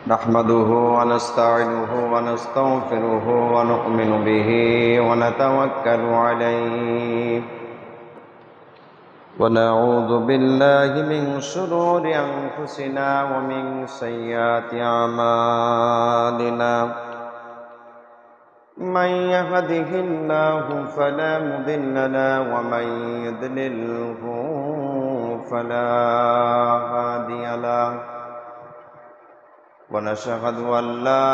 نحمده ونستعينه ونستغفره ونؤمن به ونتوكل عليه ونعوذ بالله من شرور أنفسنا ومن سيئات أعمالنا من يهده الله فلا مضل له ومن يضلله فلا هادي له ونشهد أن لا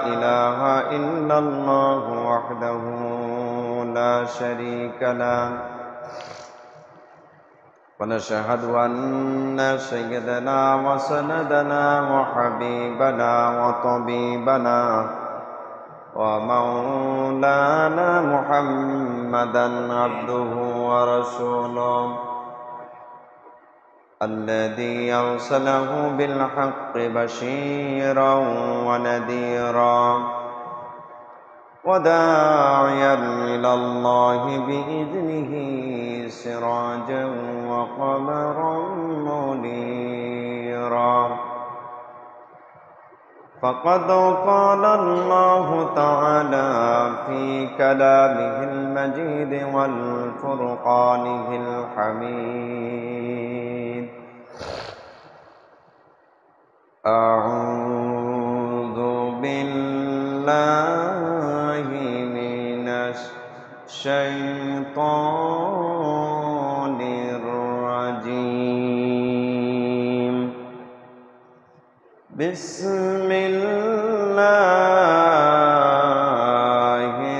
إله إلا الله وحده لا شريك له ونشهد أن سيدنا وسندنا وحبيبنا وطبيبنا ومولانا محمدا عبده ورسوله الذي أرسله بالحق بشيرا ونذيرا وداعيا إلى الله بإذنه سراجا وقمرا منيرا فقد قال الله تعالى في كلامه المجيد والفرقانه الحميد أعوذ بالله من الشيطان الرجيم بسم الله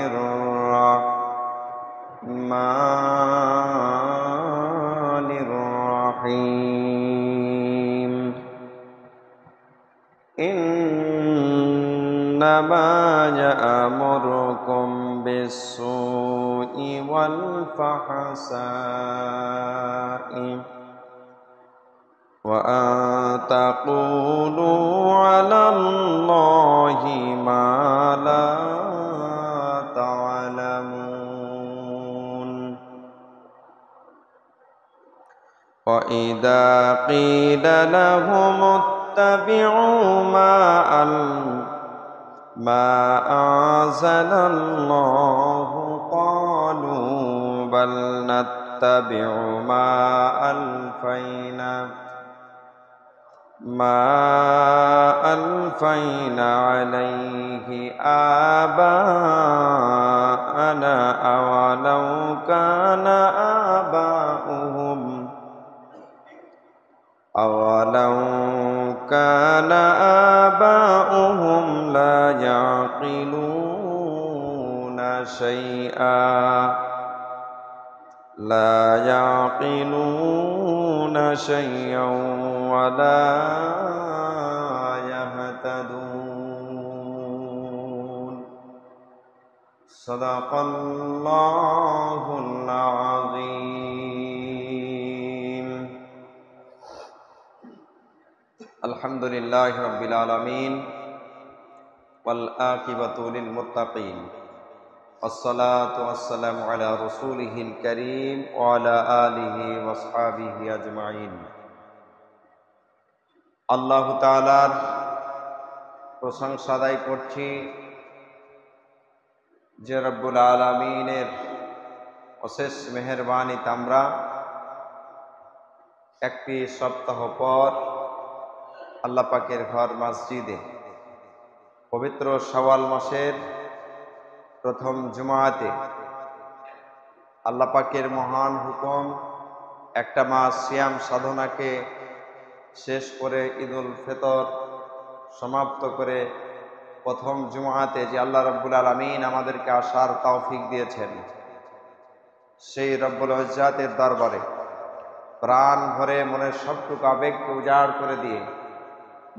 الرحمن الرحيم إنما يأمركم بالسوء والفحشاء وأن تقولوا على الله ما لا تعلمون وإذا قيل لهم اتبعوا ما أنزل الله قالوا بل نتبع ما ألفينا عليه آباءنا أولو كان آباؤهم لا يعقلون شيئا ولا يهتدون صدق الله العظيم الحمد لله رب العالمين والعاقبة للمتقين والصلاة والسلام على رسوله الكريم وعلى آله وأصحابه أجمعين আল্লাহ তাআলার প্রশংসা আদায় করছি যে রব্বুল আলামিনের অশেষ মেহেরবানিতে আমরা একটি সপ্তাহ পর আল্লাহ পাকের ঘর মসজিদে পবিত্র শাওয়াল মাসের প্রথম জুমাতে আল্লাহ পাকের মহান হুকুম একটা মাস সিয়াম সাধনাকে শেষ করে ঈদুল ফিতর সমাপ্ত করে প্রথম জুমাতে যে আল্লাহ রাব্বুল আলামিন আমাদেরকে আসার তৌফিক দিয়েছেন সেই রব্বুল ইজ্জাতের দরবারে প্রাণ ভরে মনের সবটুকু আবেগকে উজাড় করে দিয়ে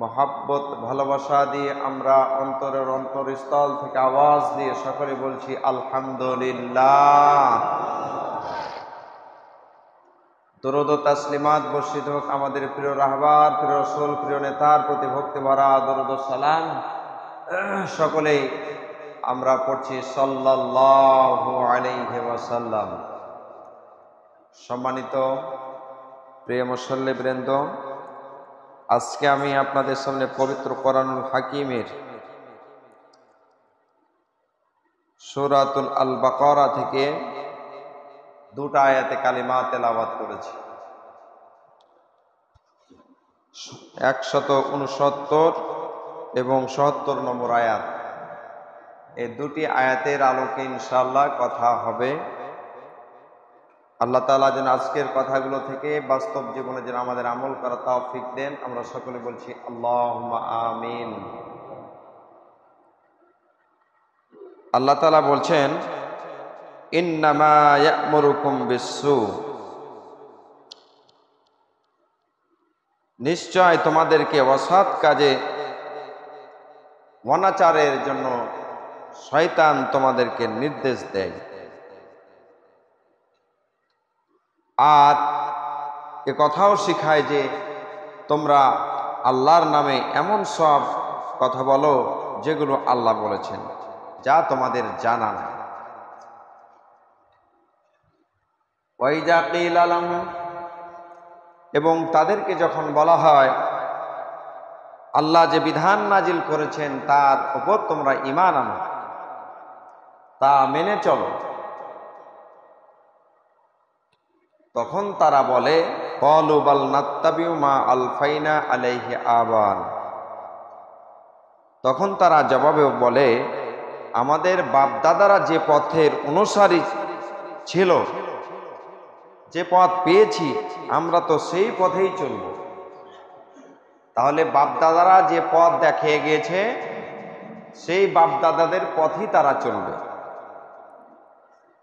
মহব্বত ভালোবাসা দিয়ে আমরা অন্তরের অন্তরস্থল থেকে আওয়াজ দিয়ে সকলে বলছি আলহামদুলিল্লাহ। দরুদ ও তাসলিমাত বর্ষিত হোক আমাদের প্রিয় রাহবার, প্রিয় রাসূল, প্রিয় নেতার প্রতি ভক্তি ভরা দরুদ ও সালাম সকলেই আমরা পড়ছি সাল্লাল্লাহু আলাইহি ওয়াসাল্লাম। সম্মানিত প্রিয় মুসল্লিবৃন্দ, আজকে আমি আপনাদের সামনে পবিত্র কোরআনুল হাকিমের সূরাতুল আল বাকারা থেকে দুটো আয়াতে কালিমা তেলাওয়াত করেছি। 169 এবং 77 নম্বর আয়াত। এই দুটি আয়াতের আলোকে ইনশাআল্লাহ কথা হবে। আল্লাহ তাআলা যেন আজকের কথাগুলো থেকে বাস্তব জীবনে যেন আমাদের আমল করার তৌফিক দেন। আমরা সকলে বলছি আল্লাহুম্মা আমিন। আল্লাহ তাআলা বলছেন, ইন্নামা ইয়া'মুরুকুম বিস-সু, নিশ্চয় তোমাদেরকে অসৎ কাজে অনাচারের জন্য শয়তান তোমাদেরকে নির্দেশ দেয়। আর এ কথাও শিখায় যে তোমরা আল্লাহর নামে এমন সব কথা বলো যেগুলো আল্লাহ বলেছেন, যা তোমাদের জানা নাই। ওয়াইজা কিলা লাহুম, এবং তাদেরকে যখন বলা হয় আল্লাহ যে বিধান নাজিল করেছেন তার উপর তোমরা ঈমান আনো, তা মেনে চলো, তখন তারা বলে ক্বালু বাল নাত্তাবিউ মা আলফাইনা আলাইহি আবান, তখন তারা জবাবে বলে আমাদের বাপদাদারা যে পথের অনুসারী ছিল, যে পথ পেয়েছি আমরা তো সেই পথেই চলব। তাহলে বাপদাদারা যে পথ দেখিয়ে গিয়েছে সেই বাপদাদাদের পথই তারা চলবে,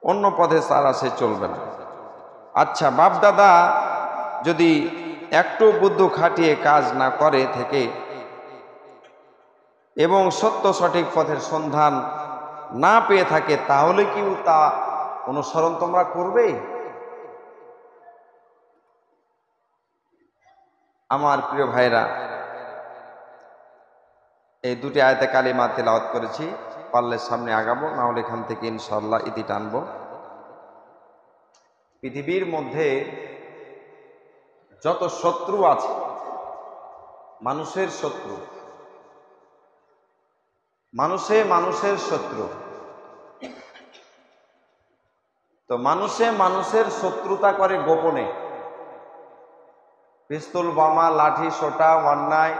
অন্য পথে তারা সে চলবে না। আচ্ছা, বাপদাদা যদি একটু বুদ্ধি খাটিয়ে কাজ না করে থেকে এবং সত্য সঠিক পথের সন্ধান না পেয়ে থাকে, তাহলে কি তা অনুসরণ তোমরা করবে? আমার প্রিয় ভাইরা, এই দুটি আয়াতে কালিমা তেলাওয়াত করেছি। পারলে সামনে আগাবো, না হলে এখান থেকে ইনশাআল্লাহ ইতি টানবো। পৃথিবীর মধ্যে যত শত্রু আছে, মানুষের শত্রু, মানুষের শত্রু, তো মানুষের শত্রুতা করে গোপনে। পিস্তল, বোমা, লাঠি, সোটা, অন্যায়,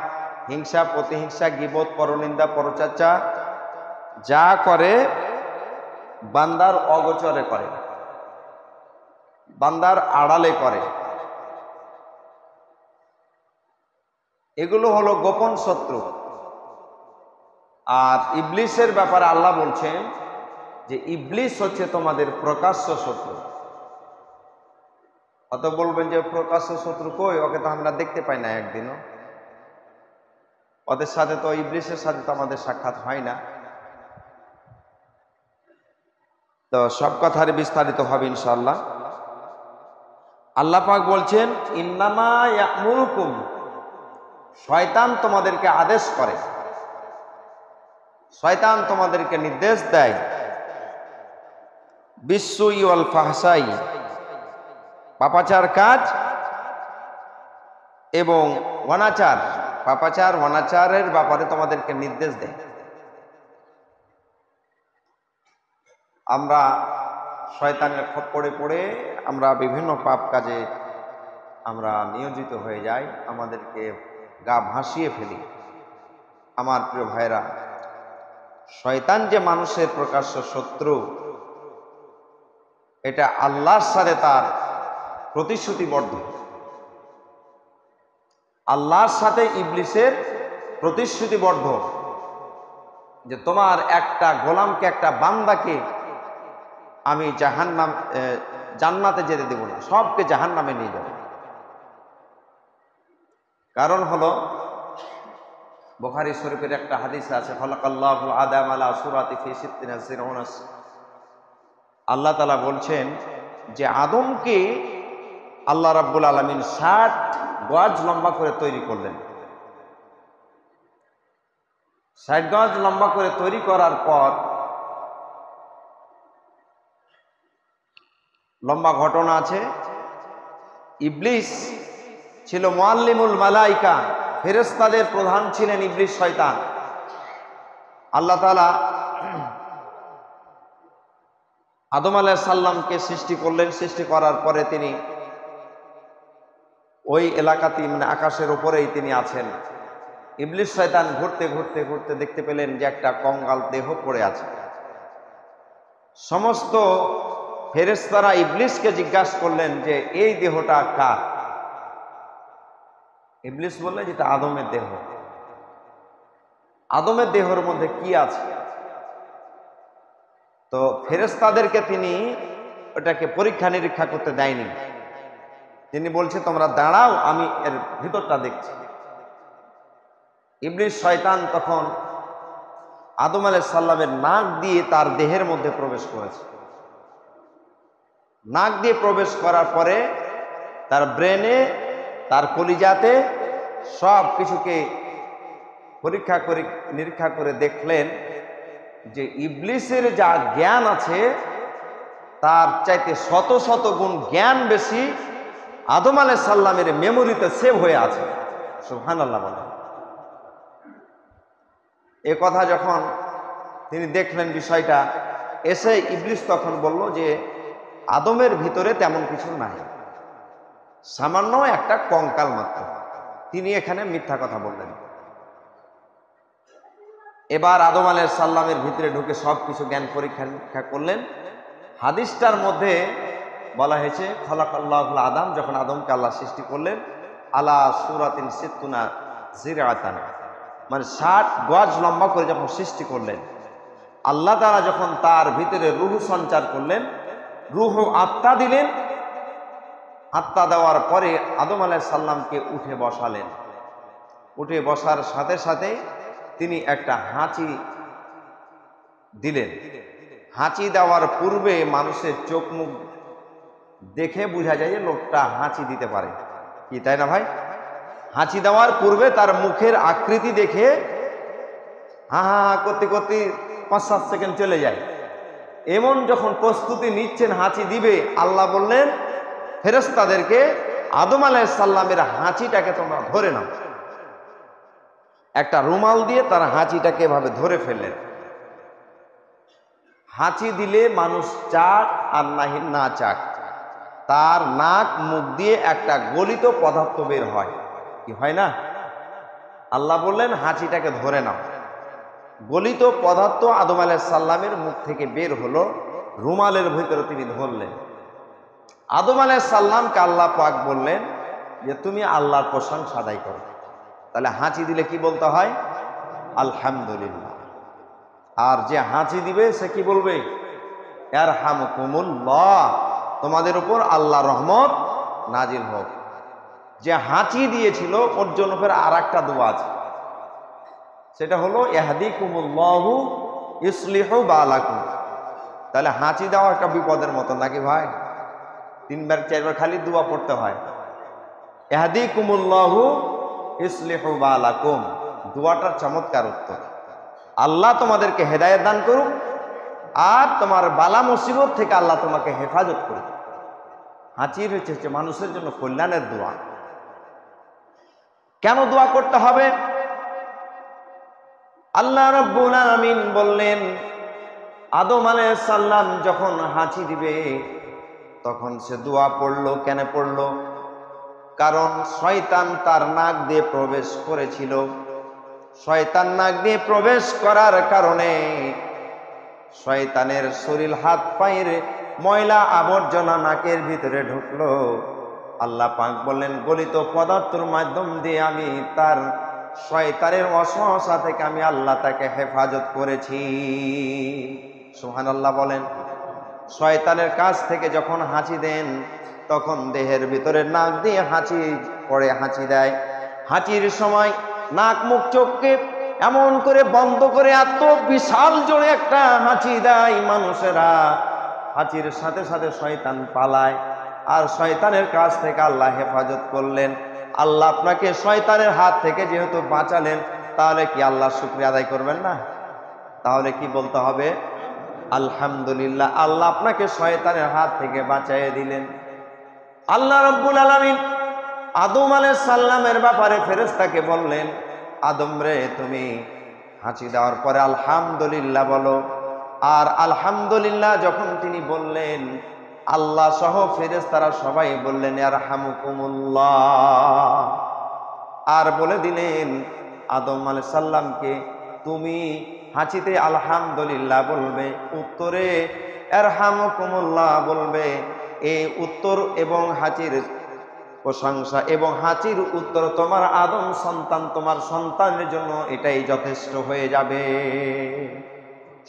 হিংসা, প্রতিহিংসা, গীবত, পরনিন্দা, পরচর্চা যা করে বান্দার অগোচরে করে, বান্দার আড়ালে করে। এগুলো হলো গোপন শত্রু। আর ইবলিসের ব্যাপারে আল্লাহ বলছেন যে ইবলিস হচ্ছে তোমাদের প্রকাশ্য শত্রু। অত বলবেন যে প্রকাশ্য শত্রু কই, ওকে তো আমরা দেখতে পাই না একদিনও, ওদের সাথে তো, ইবলিসের সাথে তো আমাদের সাক্ষাৎ হয় না। তো সব কথার বিস্তারিত হবে ইনশাআল্লাহ। আল্লাহ পাক বলছেন ইন্নামা ইয়া'মুরুকুম, শয়তান তোমাদেরকে আদেশ করে, শয়তান তোমাদেরকে নির্দেশ দেয়, বিসসুই ওয়াল ফাহশাই, পাপাচার কাজ এবং অনাচার, পাপাচার অনাচারের ব্যাপারে তোমাদেরকে নির্দেশ দেয়। আমরা শয়তানের খপ্পরে পড়ে আমরা বিভিন্ন পাপ কাজে আমরা নিয়োজিত হয়ে যাই, আমাদেরকে গা ভাসিয়ে ফেলি। আমার প্রিয় ভাইরা, শয়তান যে মানুষের প্রকাশ্য শত্রু, এটা আল্লাহর সাথে তার প্রতিশ্রুতিবদ্ধ। আল্লাহর সাথে ইবলিসের প্রতিশ্রুতিবদ্ধ যে তোমার একটা গোলামকে, একটা বান্দাকে আমি জান্নাতে যেতে দেব না, সবকে জাহান্নামে নিয়ে যাব। কারণ হলো বুখারী শরীফের একটা হাদিস আছে, খালাকাল্লাহু আদাম আলা সূরাতি ফি সিত্তিনা সিরউনা, আল্লাহ তাআলা বলছেন যে আদমকে আল্লাহ রাব্বুল আলামিন 60 গজ লম্বা করে তৈরি করলেন। 60 গজ লম্বা করে তৈরি করার পর লম্বা ঘটনা আছে, ইবলিস ছিল মুআল্লিমুল মালাইকা ফেরেশতাদের প্রধান ছিলেন ইবলিস শয়তান। আল্লাহ তাআলা আদম আলাইহিস সালামকে সৃষ্টি করলেন। সৃষ্টি করার পরে তিনি ওই এলাকাতেই মানে আকাশের উপরেই তিনি আছেন। ইবলিস শয়তান ঘুরতে ঘুরতে ঘুরতে দেখতে পেলেন যে একটা কঙ্কাল দেহ পড়ে আছে। সমস্ত ফেরেশতারা ইবলিসকে জিজ্ঞাসা করলেন যে এই দেহটা কার? ইবলিস বললেন যেটা আদমের দেহ। আদমের দেহের মধ্যে কি আছে? তো ফেরেশতাদেরকে তিনি ওটাকে পরীক্ষা নিরীক্ষা করতে দেয়নি। তিনি বলছে তোমরা দাঁড়াও, আমি এর ভিতরটা দেখছি। ইবলিস শয়তান তখন আদম আলাইহিস সালামের নাক দিয়ে তার দেহের মধ্যে প্রবেশ করেছে। নাক দিয়ে প্রবেশ করার পরে তার ব্রেনে, তার কলিজাতে সব কিছুকে পরীক্ষা করে নিরীক্ষা করে দেখলেন যে ইবলিসের যা জ্ঞান আছে তার চাইতে শত শত গুণ জ্ঞান বেশি আদম আলাইহিস সালামের মেমোরিতে সেভ হয়ে আছে। সুবহানাল্লাহ বলেন। এ কথা যখন তিনি দেখলেন বিষয়টা, এসে ইবলিস তখন বলল যে আদমের ভিতরে তেমন কিছু নাই, সামান্য একটা কঙ্কাল মাত্র। তিনি এখানে মিথ্যা কথা বললেন। এবার আদম আলাইহিস সালামের ভিতরে ঢুকে সব কিছু জ্ঞান পরীক্ষা নিরীক্ষা করলেন। হাদিসটার মধ্যে বলা হয়েছে খলাকাল্লাহুল আদম, যখন আদমকে আল্লাহ সৃষ্টি করলেন, আলা সূরাতিন সিত্তুনা জিরাতান, মানে 60 গজ লম্বা করে যখন সৃষ্টি করলেন, আল্লাহ তাআলা যখন তার ভিতরে রূহ সঞ্চার করলেন, রূহ আত্মা দিলেন। আত্মা দেওয়ার পরে আদম আলাইহিস সালামকে উঠে বসালেন। উঠে বসার সাথে সাথে তিনি একটা হাঁচি দিলেন। হাঁচি দেওয়ার পূর্বে মানুষের চোখ মুখ দেখে বোঝা যায় যে লোকটা হাঁচি দিতে পারে, কি তাই না ভাই? হাঁচি দেওয়ার পূর্বে তার মুখের আকৃতি দেখে হা হা করতে করতে 5-7 সেকেন্ড চলে যায়। এমন যখন প্রস্তুতি নিচ্ছেন হাঁচি দিবে, আল্লাহ বললেন ফেরেশতাদেরকে আদম আলাইহিস সালামের হাঁচিটাকে তোমরা ধরে নাও। একটা রুমাল দিয়ে তার হাঁচিটাকে এভাবে ধরে ফেললেন। হাঁচি দিলে মানুষ চাক আর নাহি না চাক, তার নাক মুখ দিয়ে একটা গলিত পদার্থ বের হয়, কি হয় না? আল্লাহ বললেন হাঁচিটাকে ধরে নাও। গলিত পদার্থ আদম আলাইহিস সালামের মুখ থেকে বের হলো, রুমালের ভিতরে তিনি ধরলেন। আদম আলাইহিস সালামকে আল্লাহ পাক বললেন যে তুমি আল্লাহর প্রশংসা আদায় করো। তাহলে হাঁচি দিলে কি বলতে হয়? আলহামদুলিল্লাহ। আর যে হাঁচি দিবে সে কি বলবে? ইয়ারহামুকুমুল্লাহ, তোমাদের উপর আল্লাহর রহমত নাজিল হোক। যে হাঁচি দিয়েছিল ওর জন্য ফের আর একটা দোয়া আছে, সেটা হলো ইয়াহদিকুমুল্লাহু ইসলিহু বালাকুম। তাহলে হাঁচি দেওয়া একটা বিপদের মতো নাকি ভাই? 3-4বার খালি দোয়া পড়তে হয়, ইয়াহদিকুমুল্লাহু ইসলিহু বালাকুম। দোয়াটার চমৎকার উত্তর। আল্লাহ তোমাদেরকে হেদায়েত দান করুক আর তোমার বালা মুসিবত থেকে আল্লাহ তোমাকে হেফাজত করুক। হাঁচির হচ্ছে মানুষের জন্য কল্যাণের দোয়া। কেন দোয়া করতে হবে? আল্লাহ রাব্বুল আলামিন বললেন আদম আলাইহিস সালাম যখন হাঁচি দিবে তখন সে দোয়া পড়লো। কেন পড়লো? কারণ শয়তান তার নাক দিয়ে প্রবেশ করেছিল। শয়তান নাক দিয়ে প্রবেশ করার কারণে শয়তানের শরীর হাত পায়ের ময়লা আবর্জনা নাকের ভিতরে ঢুকলো। আল্লাহ পাক বললেন গলিত পদার্থের মাধ্যম দিয়ে আমি তার শয়তানের ওয়াসওয়াসা থেকে আমি আল্লাহ তাকে হেফাজত করেছি। সুবহানাল্লাহ বলেন। শয়তানের কাছ থেকে যখন হাঁচি দেন তখন দেহের ভিতরে নাক দিয়ে হাঁচি পড়ে, হাঁচি দেয়। হাঁচির সময় নাক মুখ চোখকে এমন করে বন্ধ করে এত বিশাল জোরে একটা হাঁচি দেয় মানুষেরা, হাঁচির সাথে সাথে শয়তান পালায়। আর শয়তানের কাছ থেকে আল্লাহ হেফাজত করলেন। আল্লাহ আপনাকে শয়তানের হাত থেকে যেহেতু বাঁচালেন, তাহলে কি আল্লাহ শুকরিয়া আদায় করবেন না? তাহলে কি বলতে হবে? আলহামদুলিল্লাহ, আল্লাহ আপনাকে শয়তানের হাত থেকে বাঁচাইয়ে দিলেন। আল্লাহ রাব্বুল আলামিন আদম আলাইহিস সালামের ব্যাপারে ফেরেশতাকে বললেন, আদম রে, তুমি হাঁচি দেওয়ার পরে আলহামদুলিল্লাহ বলো। আর আলহামদুলিল্লাহ যখন তিনি বললেন, আল্লাহ সহ ফেরেশতারা সবাই বললেন ইয়ারহামুকুমুল্লাহ। আর বলে দিলেন আদম আলাইহিস সালামকে, তুমি হাঁচিতে আলহামদুলিল্লাহ বলবে, উত্তরে ইয়ারহামুকুমুল্লাহ বলবে। এই উত্তর এবং হাঁচির প্রশংসা এবং হাঁচির উত্তর তোমার আদম সন্তান, তোমার সন্তানের জন্য এটাই যথেষ্ট হয়ে যাবে।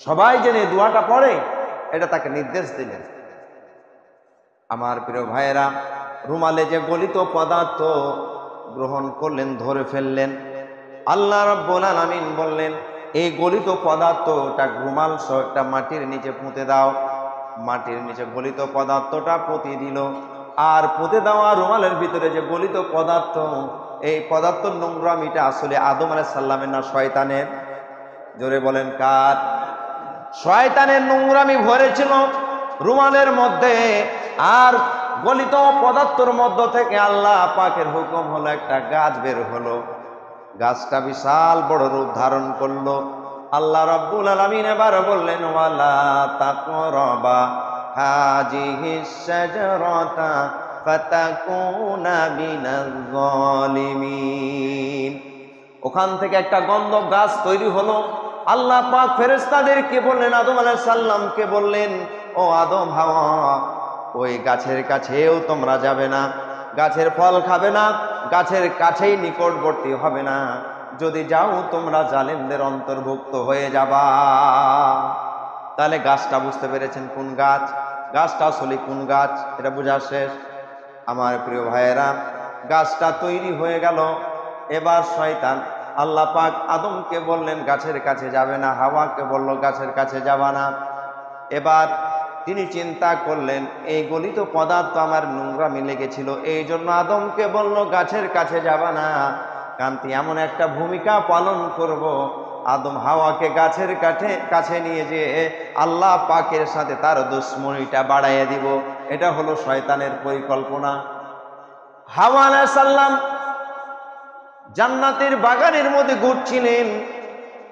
সবাই জেনে দোয়াটা পড়ে, এটা তাকে নির্দেশ দিলেন। আমার প্রিয় ভাইয়েরা, রুমালে যে গলিত পদার্থ গ্রহণ করলেন, ধরে ফেললেন, আল্লাহ রাব্বুল আলামিন বললেন, এই গলিত পদার্থটা রুমাল সহ একটা মাটির নিচে পুঁতে দাও। মাটির নিচে গলিত পদার্থটা পুঁতে দিল। আর পুঁতে দেওয়া রুমালের ভিতরে যে গলিত পদার্থ, এই পদার্থ নোংরামিটা আসলে আদম আলাইহিস সালামের না শয়তানের? জোরে বলেন কার? শয়তানের নোংরামি ভরেছিল রুমালের মধ্যে। আর গলিত পদার্থের মধ্য থেকে আল্লাহ পাকের হুকুম হলো, একটা গাছ বের হলো। গাছটা বিশাল বড় রূপ ধারণ করলো। আল্লাহ রাব্বুল আলামিন এবার বললেন, ওয়ালা তাকরাবা হাযিহিস শাজারাতা ফাতাকুনা মিনাজ জালিমিন। ওখান থেকে একটা গন্ধক গাছ তৈরি হলো। আল্লাহ পাক ফেরেশতাদেরকে বললেন, আদম আলাইহিস সালামকে বললেন, ও আদম হাওয়া, ওই গাছের কাছেও তোমরা যাবে না, গাছের ফল খাবে না, গাছের কাছেই নিকটবর্তী হবে না। যদি যাও তোমরা জালিমদের অন্তর্ভুক্ত হয়ে যাবা। তাহলে গাছটা বুঝতে পেরেছেন কোন গাছ? গাছটা আসলে কোন গাছ এটা বোঝা শেষ। আমার প্রিয় ভাইয়েরা, গাছটা তৈরি হয়ে গেল। এবার শয়তান, আল্লাহ পাক আদমকে বললেন গাছের কাছে যাবে না, হাওয়াকে বলল গাছের কাছে যাবা না। এবার তিনি চিন্তা করলেন, এই গলিত পদার্থ আমার নোংরামি লেগেছিল, এই জন্য আদমকে বলল গাছের কাছে যাবা না। কান্তি এমন একটা ভূমিকা পালন করব, আদম হাওয়াকে গাছের কাছে নিয়ে যেয়ে আল্লাহ পাকের সাথে তার দুশ্মনীটা বাড়াইয়া দিব। এটা হলো শয়তানের পরিকল্পনা। হাওয়া আলাইহিস সালাম জান্নাতের বাগানের মধ্যে ঘুরছিলেন।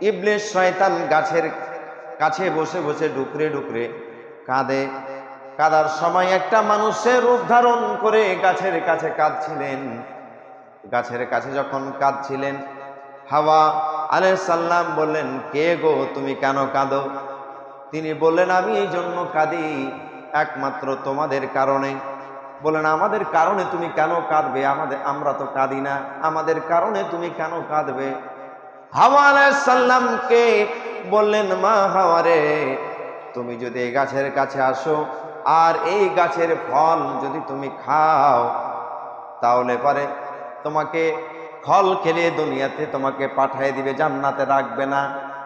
ইবলিস শয়তান গাছের কাছে বসে বসে ডুকরে ডুকরে কাঁদে। কাঁদার সময় একটা মানুষের রূপ ধারণ করে গাছের কাছে কাঁদছিলেন। গাছের কাছে যখন কাঁদছিলেন, হাওয়া আলাইহিস সালাম বললেন, কে গো, তুমি কেন কাঁদো? তিনি বললেন, আমি এই জন্য কাঁদি একমাত্র তোমাদের কারণে। বলেন, আমাদের কারণে তুমি কেন কাঁদবে? আমরা তো কাঁদি না, আমাদের কারণে তুমি কেন কাঁদবে? হাওয়া আলাইহিস সালামকে বললেন, মা হাওয়া রে, তুমি যদি এই গাছের কাছে আসো আর এই গাছের ফল যদি তুমি খাও, তাহলে পারে তোমাকে ফল খেলে দুনিয়াতে তোমাকে পাঠিয়ে দিবে, জান্নাতে রাখবে না।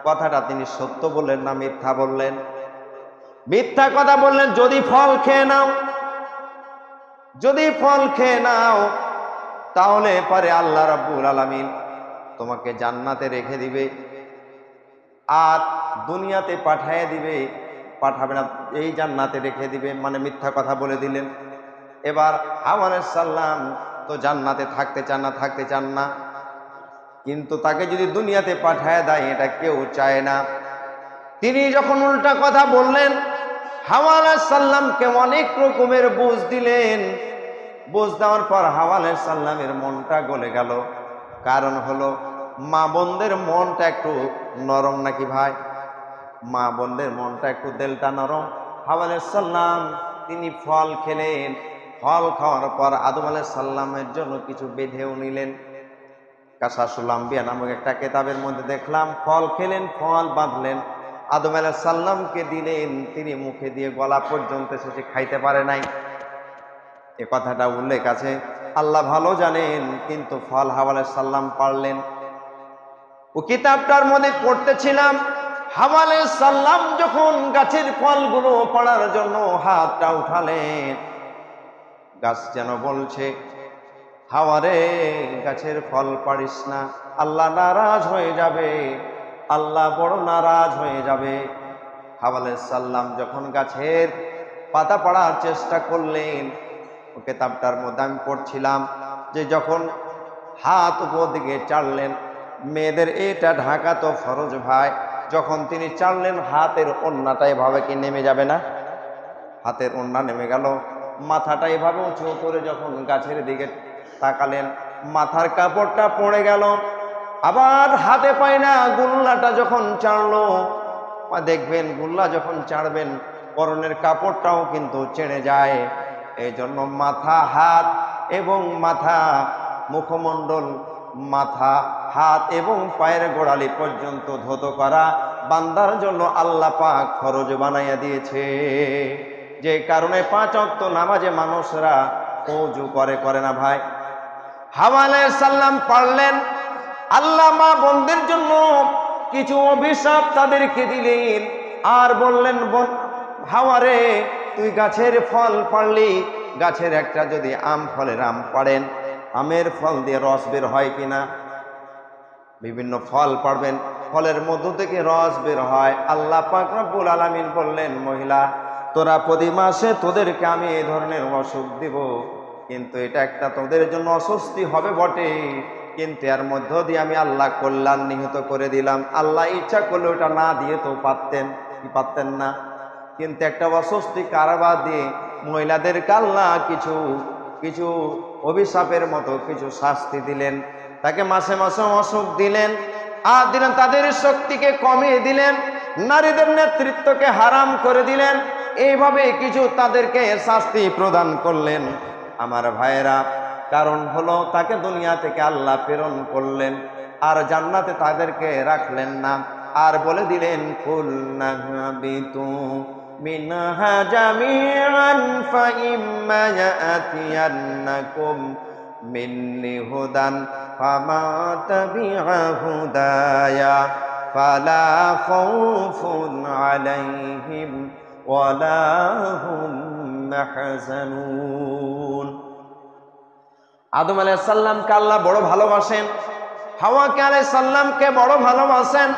কথাটা তিনি সত্য বললেন না মিথ্যা বললেন? মিথ্যা কথা বললেন। যদি ফল খেয়ে নাও, যদি ফল খেয়ে নাও, তাহলে পারে আল্লাহ রাব্বুল আলামিন তোমাকে জান্নাতে রেখে দিবে আর দুনিয়াতে পাঠিয়ে দিবে, পাঠাবে না, এই জান্নাতে রেখে দিবে, মানে মিথ্যা কথা বলে দিলেন। এবার হাওয়া আলাইহিস সালাম তো জান্নাতে থাকতে চান না, কিন্তু তাকে যদি দুনিয়াতে পাঠায় দেয় এটা কেউ চায় না। তিনি যখন উল্টা কথা বললেন, হাওয়া আলাইহিস সালামকে অনেক রকমের বুঝ দিলেন। বুঝ দেওয়ার পর হাওয়া আলাইহিস সালামের মনটা গলে গেল। কারণ হলো মা বোনদের মনটা একটু নরম নাকি ভাই? মা বোনদের মনটা একটু দেলটা নরম। হাওয়া আলাইহিস সালাম তিনি ফল খেলেন। ফল খাওয়ার পর আদম আলাইহিস সালামের জন্য কিছু বেঁধেও নিলেন। কাসাসুল আম্বিয়া নামক একটা কিতাবের মধ্যে দেখলাম, ফল খেলেন, ফল বাঁধলেন, আদম আলাইহিস সালামকে দিলেন। তিনি মুখে দিয়ে গলা পর্যন্ত এসে খাইতে পারে নাই। এ কথাটা উল্লেখ আছে, আল্লাহ ভালো জানেন, কিন্তু ফল হাওয়া আলাইহিস সালাম পারলেন। ও কিতাবটার মধ্যে পড়তেছিলাম, হাওয়া আলাইহিস সালাম যখন গাছের ফলগুলো পাড়ার জন্য হাতটা উঠালেন, গাছ যেন বলছে, হাওয়ারে গাছের ফল পারিস না, আল্লাহ নারাজ হয়ে যাবে, আল্লাহ বড় নারাজ হয়ে যাবে। হাওয়া আলাইহিস সালাম যখন গাছের পাতা পাড়ার চেষ্টা করলেন, ও কিতাবটার মধ্যে আমি পড়ছিলাম, যে যখন হাত উপর দিকে চাড়লেন, মেয়েদের এটা ঢাকা তো ফরজ ভাই, যখন তিনি চাড়লেন হাতের ওড়নাটা এভাবে কি নেমে যাবে না? হাতের ওড়না নেমে গেল, মাথাটা এভাবে উঁচু করে যখন গাছের দিকে তাকালেন, মাথার কাপড়টা পড়ে গেল। আবার হাতে পায় না, গুল্লাটা যখন চাড়লো, দেখবেন গুল্লা যখন চাড়বেন পরনের কাপড়টাও কিন্তু ছেড়ে যায়। এই জন্য মাথা, হাত এবং মাথা, মুখমণ্ডল, মাথা, হাত এবং পায়ের গোড়ালি পর্যন্ত ধৌত করা বান্দার জন্য আল্লাহ পাক ফরজ বানাইয়া দিয়েছে। যে কারণে 5 ওয়াক্ত নামাজে মানুষরা ওযু করে না ভাই। হাওয়া আলাইহিস সালাম পারলেন, আল্লাহ মা বোনদের জন্য কিছু অভিশাপ তাদেরকে দিলেন আর বললেন, হাওয়া রে, তুই গাছের ফল পারলি, গাছের একটা যদি আম ফলের আম পাড়েন, আমের ফল দিয়ে রস বের হয় কিনা? বিভিন্ন ফল পাড়বেন, ফলের মধ্য থেকে রস বের হয়। আল্লাহ পাক রব্বুল আলামিন বললেন, মহিলা, তোরা প্রতি মাসে তোদেরকে আমি এই ধরনের অসুখ দিব, কিন্তু এটা একটা তোদের জন্য অস্বস্তি হবে বটে, কিন্তু এর মধ্য দিয়ে আমি আল্লাহ কল্যাণ নিহত করে দিলাম। আল্লাহ ইচ্ছা করলে ওটা না দিয়ে তো পারতেন না, কিন্তু একটা অস্বস্তি কারবার দিয়ে মহিলাদেরকে আল্লাহ কিছু অভিশাপের মতো কিছু শাস্তি দিলেন। তাকে মাসে মাসে অসুখ দিলেন, আর দিলেন তাদের শক্তিকে কমিয়ে দিলেন, নারীদের নেতৃত্বকে হারাম করে দিলেন। এইভাবে কিছু তাদেরকে শাস্তি প্রদান করলেন আমার ভাইয়েরা। কারণ হলো তাকে দুনিয়া থেকে আল্লাহ প্রেরণ করলেন, আর জান্নাতে তাদেরকে রাখলেন না, আর বলে দিলেন, কুল্না হাবিতু মিনহা জামিআন ফাইম্মা ইয়াতিয়ান্নাকুম মিন্নি হুদান ফামা তাবিআ হুদায়া ফালা খাউফুন আলাইহিম ওয়ালা হুম মাহজানুন। আদম আলাইহিস সালামকে আল্লাহ বড় ভালোবাসেন, হাওয়াকে আলাইহিস সালামকে বড় ভালোবাসেন,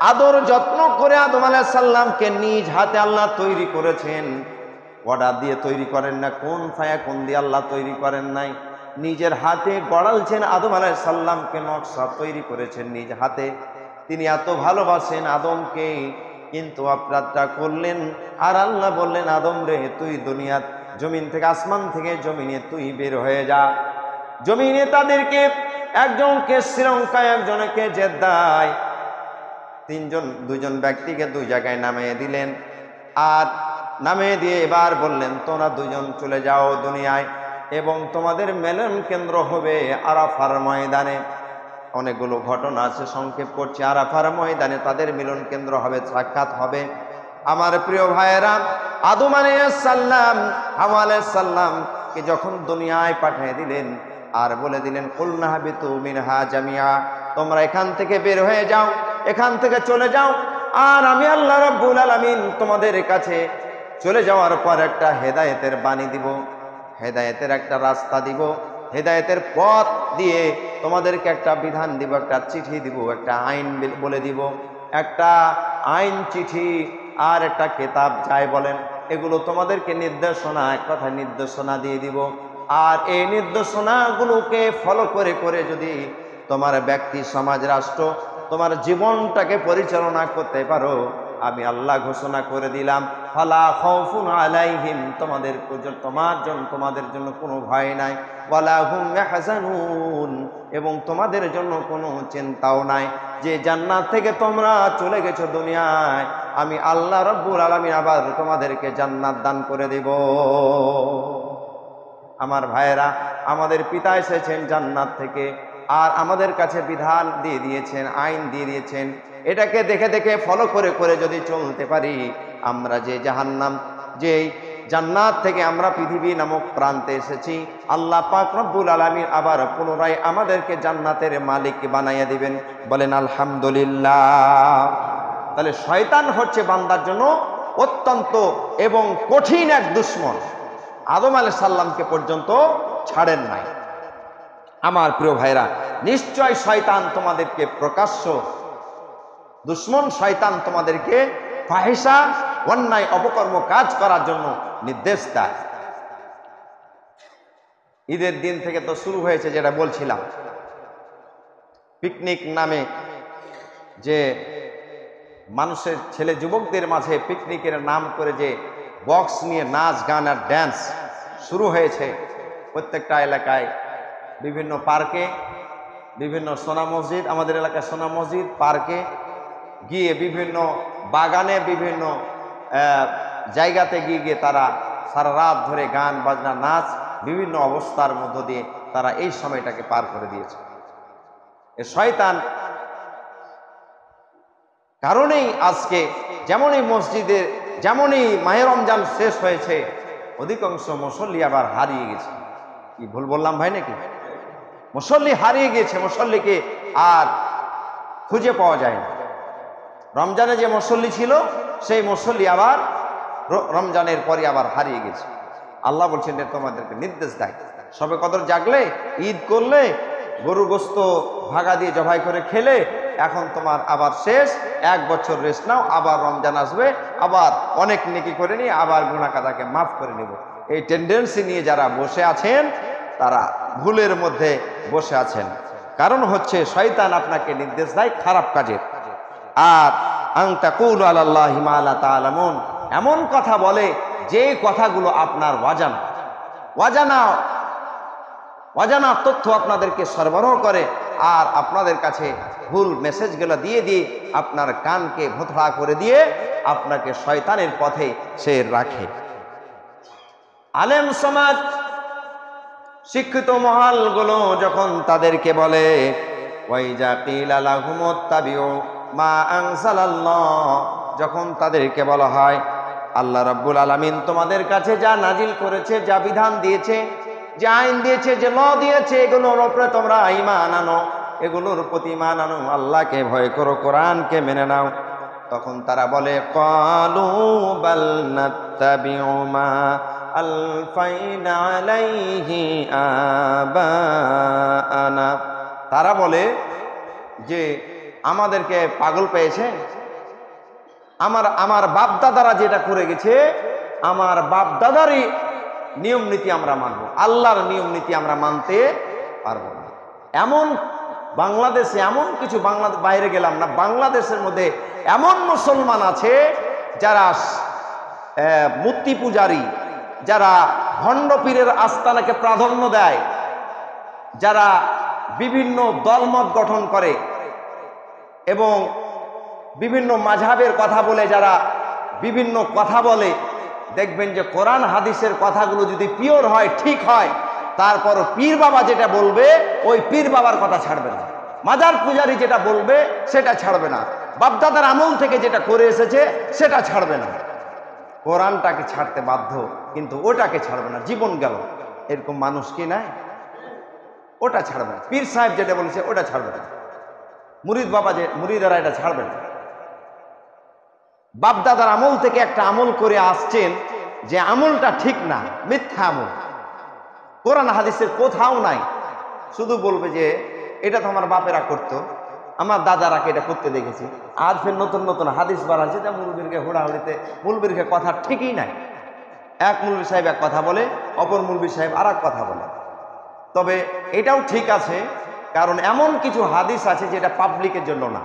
আদর যত্ন করে আদম আলাইহিস সালামকে নিজ হাতে আল্লাহ তৈরি করেছেন। অর্ডার দিয়ে তৈরি করেন না, কোন ফায়াকুন দিয়ে আল্লাহ তৈরি করেন নাই, নিজের হাতে গড়ালছেন আদম আলাইহিস সালামকে, নকশা তৈরি করেছেন নিজ হাতে। তিনি এত ভালোবাসেন আদমকে, কিন্তু অপরাধটা করলেন, আর আল্লাহ বললেন, আদম রে, তুই দুনিয়ার জমিন থেকে, আসমান থেকে জমিনে তুই বের হয়ে যা। জমিনে তাদেরকে একজনকে শ্রীলঙ্কায়, একজনকে জেদ্দায়, দুজন ব্যক্তিকে 2 জায়গায় নামিয়ে দিলেন। আর নামিয়ে দিয়ে এবার বললেন, তোমরা 2 জন চলে যাও দুনিয়ায়, এবং তোমাদের মিলন কেন্দ্র হবে আরাফার ময়দানে। অনেকগুলো ঘটনা আছে, সংক্ষেপ করছি। আরাফার ময়দানে তাদের মিলন কেন্দ্র হবে, সাক্ষাৎ হবে। আমার প্রিয় ভাইয়েরা, আদম আলাইহিস সালাম, হাওয়া আলাইহিস সালামকে যখন দুনিয়ায় পাঠিয়ে দিলেন, আর বলে দিলেন, কুলনা হাবিতু মিনহা জামিআ, তোমরা এখান থেকে বের হয়ে যাও, এখান থেকে চলে যাও, আর আমি আল্লাহ রাব্বুল আলামিন তোমাদের কাছে চলে যাওয়ার পর একটা হেদায়েতের বাণী দিব, হেদায়েতের একটা রাস্তা দিব, হেদায়েতের পথ দিয়ে তোমাদেরকে একটা বিধান দিব, একটা চিঠি দিব, একটা আইন বলে দিব, একটা আইন চিঠি আর একটা কিতাব যাই বলেন, এগুলো তোমাদেরকে নির্দেশনা, এক কথা নির্দেশনা দিয়ে দিব। আর এই নির্দেশনাগুলোকে ফলো করে করে যদি তোমার ব্যক্তি, সমাজ, রাষ্ট্র, তোমার জীবনটাকে পরিচালনা করতে পারো, আমি আল্লাহ ঘোষণা করে দিলাম, ফালা খাউফুন আলাইহিম, তোমাদের জন্য কোনো ভয় নাই, ওয়ালা হুম ইয়াহজানুন, এবং তোমাদের জন্য কোনো চিন্তাও নাই যে জান্নাত থেকে তোমরা চলে গেছো দুনিয়ায়, আমি আল্লাহ রাব্বুল আলামিন আবার তোমাদেরকে জান্নাত দান করে দেব। আমার ভাইয়েরা, আমাদের পিতা এসেছেন জান্নাত থেকে, আর আমাদের কাছে বিধান দিয়ে দিয়েছেন, আইন দিয়ে দিয়েছেন। এটাকে দেখে দেখে ফলো করে করে যদি চলতে পারি, আমরা যে জাহান্নাম, যে জান্নাত থেকে আমরা পৃথিবী নামক প্রান্তে এসেছি, আল্লাহ পাক রব্বুল আলামিন আবার পুনরায় আমাদেরকে জান্নাতের মালিক বানাইয়া দিবেন। বলেন আলহামদুলিল্লাহ। তাহলে শয়তান হচ্ছে বান্দার জন্য অত্যন্ত এবং কঠিন এক দুশ্মন। আদম আলাইহিস সালামকে পর্যন্ত ছাড়েন নাই। আমার প্রিয় ভাইরা, নিশ্চয় শয়তান তোমাদেরকে প্রকাশ্য দুশ্মন, শয়তান তোমাদেরকে ফাহিশা, অন্যায়, অপকর্ম কাজ করার জন্য নির্দেশ দেয়। ঈদের দিন থেকে তো শুরু হয়েছে, যেটা বলছিলাম পিকনিক নামে, যে মানুষের ছেলে যুবকদের মাঝে পিকনিকের নাম করে যে বক্স নিয়ে নাচ গান আর ড্যান্স শুরু হয়েছে প্রত্যেকটা এলাকায়, বিভিন্ন পার্কে, বিভিন্ন সোনা মসজিদ, আমাদের এলাকায় সোনা মসজিদ, পার্কে গিয়ে, বিভিন্ন বাগানে, বিভিন্ন জায়গাতে গিয়ে তারা সারা রাত ধরে গান বাজনা নাচ বিভিন্ন অবস্থার মধ্য দিয়ে তারা এই সময়টাকে পার করে দিয়েছে। এ শয়তান কারণেই আজকে যেমনই মসজিদে, যেমনই মাহে রমজান শেষ হয়েছে, অধিকাংশ মুসল্লি আবার হারিয়ে গেছে। কি ভুল বললাম ভাই নাকি? মুসল্লি হারিয়ে গেছে, মুসল্লিকে আর খুঁজে পাওয়া যায় না। রমজানে যে মুসল্লি ছিল সেই মুসল্লি আবার রমজানের পরে আবার হারিয়ে গেছে। আল্লাহ বলছেন যে তোমাদেরকে নির্দেশ দেয়, সবে কদর জাগলে, ঈদ করলে, গরু গোস্ত ভাগা দিয়ে জবাই করে খেলে, এখন তোমার আবার শেষ, 1 বছর রেস্ট নাও, আবার রমজান আসবে, আবার অনেক নেকি করে নিয়ে আবার গুনাহ কাদাকে মাফ করে নেব। এই টেন্ডেন্সি নিয়ে যারা বসে আছেন তারা ভুলের মধ্যে বসে আছেন। কারণ হচ্ছে শয়তান আপনাকে নির্দেশ দেয় খারাপ কাজের। আর আন তাকুলু আলাল্লাহি মা লা তা'লামুন, এমন কথা বলে যে কথাগুলো আপনার অজানা তথ্য আপনাদেরকে সরবরাহ করে, আর আপনাদের কাছে ভুল মেসেজগুলো দিয়ে আপনার কানকে ভোঁতড়া করে দিয়ে আপনাকে শয়তানের পথে সে রাখে। আলেম সমাজ, শিক্ষিত মহলগুলো যখন তাদেরকে বলে ওয়াইজা কিলা লাহুমুত্তাবিউ মা আনজালাল্লাহ, যখন তাদেরকে বলা হয় আল্লাহ রাব্বুল আলামিন তোমাদের কাছে যা নাজিল করেছে, যা বিধান দিয়েছে, যে আইন দিয়েছে, যে ল দিয়েছে, এগুলোর উপরে তোমরা ঈমান আনো, এগুলোর প্রতি ঈমান আনো, আল্লাহকে ভয় করো, কোরআনকে মেনে নাও, তখন তারা বলে ক্বালু বাল নাত্তাবিউ মা আলফাইনা আলাইহি আবাআনা, তারা বলে যে আমাদেরকে পাগল পেয়েছে, আমার বাপ দাদারা যেটা করে গেছে, আমার বাপ দাদারই নিয়ম নীতি আমরা মানব, আল্লাহর নিয়ম নীতি আমরা মানতে পারবো না। এমন বাংলাদেশে, এমন কিছু, বাংলাদেশ বাইরে গেলাম না, বাংলাদেশের মধ্যে এমন মুসলমান আছে যারা মূর্তি পূজারী, যারা ভণ্ড পীরের আস্তানাকে প্রাধান্য দেয়, যারা বিভিন্ন দলমত গঠন করে এবং বিভিন্ন মাযহাবের কথা বলে, যারা বিভিন্ন কথা বলে, দেখবেন যে কোরআন হাদিসের কথাগুলো যদি পিওর হয়, ঠিক হয়, তারপর পীর বাবা যেটা বলবে ওই পীর বাবার কথা ছাড়বে না, মাজার পূজারী যেটা বলবে সেটা ছাড়বে না, বাপদাদার আমল থেকে যেটা করে এসেছে সেটা ছাড়বে না। কোরআনটাকে ছাড়তে বাধ্য, কিন্তু ওটাকে ছাড়বে না, জীবন গেল। এরকম মানুষ কি নাই? ওটা ছাড়বে না। পীর সাহেব যেটা বলেছে ওটা ছাড়বে না, মুরিদ বাবা যে মুরিদারা এটা ছাড়বে না। বাপদাদার আমল থেকে একটা আমল করে আসছেন, যে আমলটা ঠিক না, মিথ্যা আমল, কোরআন হাদিসের কোথাও নাই, শুধু বলবে যে এটা তো আমার বাপেরা করতো, আমার দাদারাকে এটা করতে দেখেছি। আজ ফের নতুন নতুন হাদিস বাড়াচ্ছে, যা মুলবিরকে হুড়াহুড়িতে, মুলবিরকে কথা ঠিকই নাই। এক মুলবি সাহেব এক কথা বলে, অপর মুলবি সাহেব আর এক কথা বলে। তবে এটাও ঠিক আছে, কারণ এমন কিছু হাদিস আছে যেটা পাবলিকের জন্য না,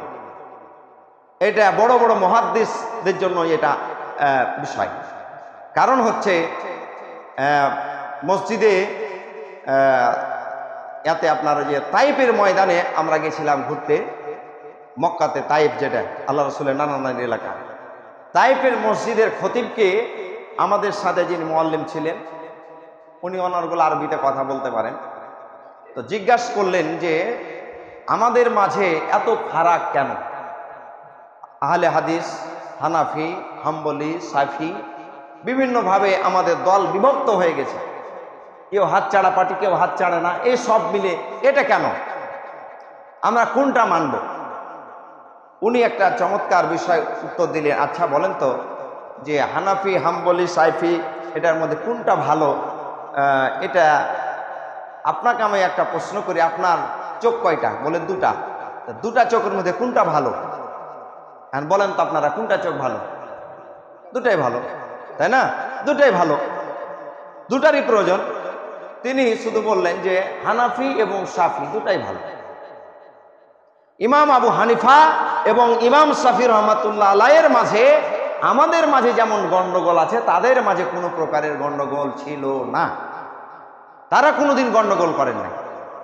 এটা বড় বড় মুহাদ্দিসদের জন্য এটা বিষয়। কারণ হচ্ছে মসজিদে এতে আপনার যে তাইফের ময়দানে আমরা গেছিলাম ঘুরতে, মক্কাতে তাইফ, যেটা আল্লাহ রাসূলের নানার এলাকা, তাইফের মসজিদের খতিবকে আমাদের সাথে যিনি মুআল্লিম ছিলেন, উনি অনারগুলো আরবিতে কথা বলতে পারেন, তো জিজ্ঞাসা করলেন যে আমাদের মাঝে এত ফারাক কেন? আহলে হাদিস, হানাফি, হাম্বলি, শাফি, বিভিন্নভাবে আমাদের দল বিভক্ত হয়ে গেছে, কেউ হাত চাড়া পার্টি, কেউ হাত চাড়ে না, এই সব মিলে এটা কেন? আমরা কোনটা মানব? উনি একটা চমৎকার বিষয় উত্তর দিলেন, আচ্ছা বলেন তো যে হানাফি, হাম্বলি, শাফি এটার মধ্যে কোনটা ভালো? এটা আপনাকে আমি একটা প্রশ্ন করি, আপনার চোখ কয়টা? বলেন দুটা। দুটা চোখের মধ্যে কোনটা ভালো? আর বলেন তো আপনারা কোনটা চোখ ভালো? দুটাই ভালো, তাই না? দুটাই ভালো, দুটারই প্রয়োজন। তিনি শুধু বললেন যে হানাফি এবং শাফি দুটাই ভালো। ইমাম আবু হানিফা এবং ইমাম শাফি রহমাতুল্লাহ আলাইহির মাঝে আমাদের মাঝে যেমন গন্ডগোল আছে, তাদের মাঝে কোনো প্রকারের গন্ডগোল ছিল না। তারা কোনোদিন গন্ডগোল করেন না,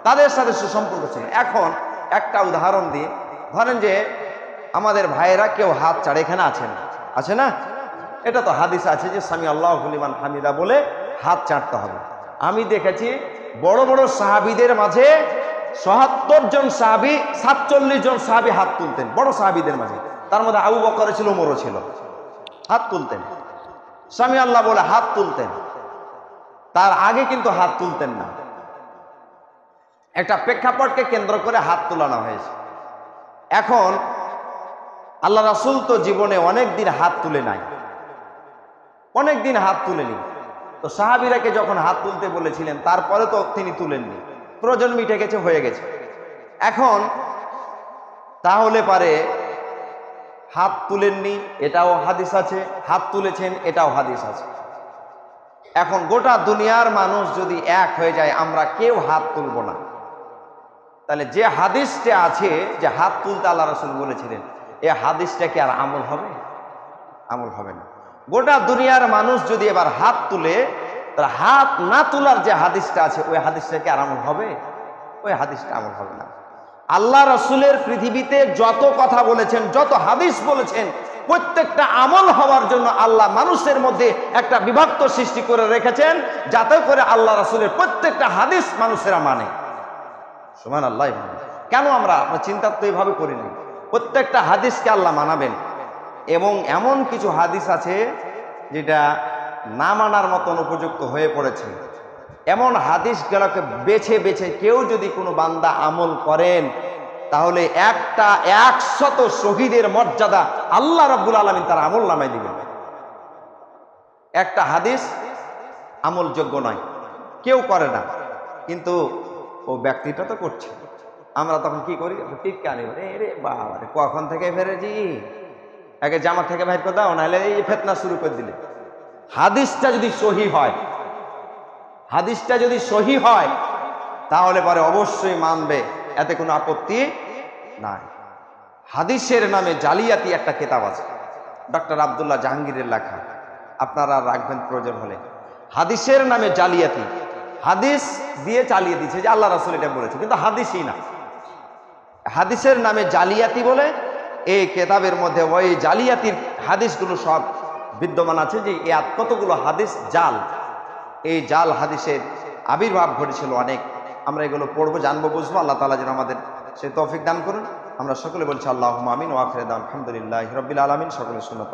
তাদের সাথে সুসম্পর্ক ছিল। এখন একটা উদাহরণ দিয়ে ধরেন যে আমাদের ভাইয়েরা কেউ হাত চাড়ে, এখানে আছেন, আছে না? এটা তো হাদিস আছে যে সামি আল্লাহু লিমান হামিদা বলে হাত চাটতে হবে। আমি দেখেছি বড় বড় সাহাবীদের মাঝে ৭৭ জন সাহাবী, ৪৭ জন সাহাবী হাত তুলতেন বড় সাহাবীদের মাঝে। তার মধ্যে আবু বকর ছিল, ওমরও ছিল, হাত তুলতেন, সামি আল্লাহ বলে হাত তুলতেন। তার আগে কিন্তু হাত তুলতেন না। একটা প্রেক্ষাপটকে কেন্দ্র করে হাত তোলানো হয়েছে। এখন আল্লাহ রাসূল তো জীবনে অনেক দিন হাত তুলে নাই, অনেক দিন হাত তুলেনি। তো সাহাবীরাকে যখন হাত তুলতে বলেছিলেন তারপরে তো তিনি তুলেননি, প্রয়োজন মিটে গেছে, হয়ে গেছে। এখন তাহলে পারে হাত তুলেননি এটাও হাদিস আছে, হাত তুলেছেন এটাও হাদিস আছে। এখন গোটা দুনিয়ার মানুষ যদি এক হয়ে যায়, আমরা কেউ হাত তুলব না, তাহলে যে হাদিসটা আছে যে হাত তুলতে আল্লাহ রাসূল বলেছিলেন, এই হাদিসটা কি আর আমল হবে? আমল হবে না। গোটা দুনিয়ার মানুষ যদি এবার হাত তুলে, তাহলে হাত না তোলার যে হাদিসটা আছে ওই হাদিসটা কি আর আমল হবে? ওই হাদিসটা আমল হবে না। আল্লাহ রাসূলের পৃথিবীতে যত কথা বলেছেন, যত হাদিস বলেছেন, প্রত্যেকটা আমল হওয়ার জন্য আল্লাহ মানুষের মধ্যে একটা বিভক্ত সৃষ্টি করে রেখেছেন, যাতে করে আল্লাহ রাসূলের প্রত্যেকটা হাদিস মানুষেরা মানে। সুবহানাল্লাহ। কেন আমরা চিন্তা তো এইভাবে করিনি। প্রত্যেকটা হাদিসকে আল্লাহ মানাবেন, এবং এমন কিছু হাদিস আছে যেটা না মানার মতন উপযুক্ত হয়ে পড়েছে। এমন হাদিসগুলোকে বেছে বেছে কেউ যদি কোনো বান্দা আমল করেন, তাহলে 100 শহীদের মর্যাদা আল্লাহ রাব্বুল আলামিন তার আমল নামায় দিবেন। একটা হাদিস আমলযোগ্য নয়, কেউ করে না, কিন্তু ও ব্যক্তিটা তো করছে। আমরা তখন কি করি? টিটকানি, রে বাবা রে, কখন থেকে ফেরেছি, আগে জামা থেকে বাইর করে দাও, নাহলে এই ফিতনা শুরু করে দিলে। হাদিসটা যদি সহি হয়, হাদিসটা যদি সহি হয়, তাহলে পরে অবশ্যই মানবে, এতে কোনো আপত্তি নাই। হাদিসের নামে জালিয়াতি একটা কিতাব আছে, ডক্টর আব্দুল্লাহ জাহাঙ্গীরের লেখা, আপনারা রাখবেন প্রয়োজন হলে। হাদিসের নামে জালিয়াতি, হাদিস দিয়ে চালিয়ে দিচ্ছে যে আল্লাহ রাসূল এটা বলেছে, কিন্তু হাদিসই না। হাদিসের নামে জালিয়াতি বলে এই কিতাবের মধ্যে ওই জালিয়াতির হাদিসগুলো সব বিদ্যমান আছে, যে কতগুলো হাদিস জাল। এই জাল হাদিসের আবির্ভাব ঘটেছিল অনেক। আমরা এগুলো পড়বো, জানবো, বুঝবো। আল্লাহ তাআলা যেন আমাদের সেই তৌফিক দান করুন। আমরা সকলে বলছি আল্লাহুম্মা আমিন ওয়া আখিরু দাওয়ানা আলহামদুলিল্লাহি রাব্বিল আলামিন। সকলে সুন্নাত।